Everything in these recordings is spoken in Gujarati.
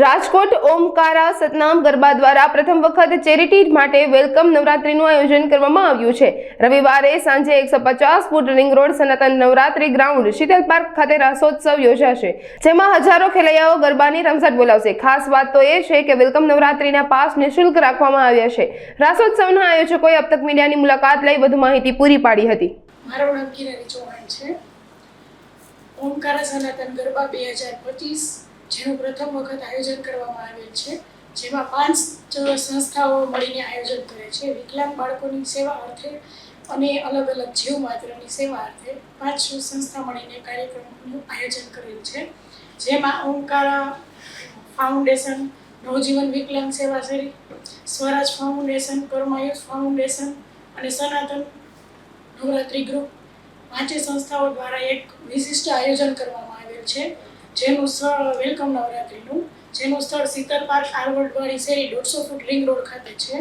રાજકોટ ઓમકારા સતનામ ગરબા દ્વારા પ્રથમ વખત ચેરિટી માટે વેલકમ નવરાત્રીનું આયોજન કરવામાં આવ્યું છે। રવિવારે સાંજે 150 ફૂટ રિંગ રોડ સનાતન નવરાત્રી ગ્રાઉન્ડ શીતલ પાર્ક ખાતે રાસોત્સવ યોજાશે, જેમાં હજારો ખેલૈયાઓ ગરબાની રમઝટ બોલાવશે। ખાસ વાત તો એ છે કે વેલકમ નવરાત્રીના પાસ નિઃશુલ્ક રાખવામાં આવ્યા છે। રાસોત્સવના આયોજકોએ અબ તક મીડિયાની મુલાકાત લઈ વધુ માહિતી પૂરી પાડી હતી। મારું નામ કિરણ ચૌહાણ છે। ઓમકારા સનાતન ગરબા 2025 જેનું પ્રથમ વખત આયોજન કરવામાં આવેલ છે, જેમાં 5 સંસ્થાઓ મળીને આયોજન કરે છે। વિકલાંગ બાળકોની સેવા અર્થે અને અલગ અલગ જીવ માત્રની સેવા અર્થે 5 સંસ્થા મળીને કાર્યક્રમનું આયોજન કરેલ છે, જેમાં ઓમકારા ફાઉન્ડેશન, નવજીવન વિકલાંગ સેવાશ્રી, સ્વરાજ ફાઉન્ડેશન, કર્મયુથ ફાઉન્ડેશન અને સનાતન નવરાત્રી ગ્રુપ 5 સંસ્થાઓ દ્વારા એક વિશિષ્ટ આયોજન કરવામાં આવેલ છે, જેનું સ્થળ વેલકમ નવરાત્રીનું, જેનું સ્થળ શીતલ પાર્ક આરવડવાળી શેરી 150 ફૂટ રિંગ રોડ ખાતે છે।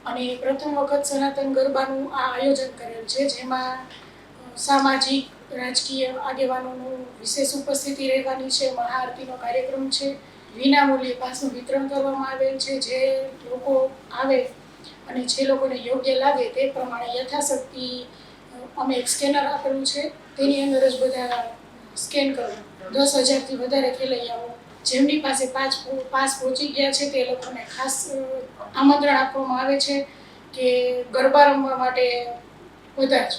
અને પ્રથમ વખત સનાતન ગરબાનું આ આયોજન કરેલ છે, જેમાં સામાજિક રાજકીય આગેવાનોનું વિશેષ ઉપસ્થિતિ રહેવાની છે। મહાઆરતીનો કાર્યક્રમ છે, વિનામૂલ્યે પાસનું વિતરણ કરવામાં આવેલ છે। જે લોકો આવે અને જે લોકોને યોગ્ય લાગે તે પ્રમાણે યથાશક્તિ અમે એક સ્કેનર આપેલું છે, તેની અંદર જ બધા સ્કેન કરવું। 10,000થી વધારે ખેલૈયાઓ જેમની પાસે પાસ પહોંચી ગયા છે તે લોકોને ખાસ આમંત્રણ આપવામાં આવે છે કે ગરબા રમવા માટે પધારજો।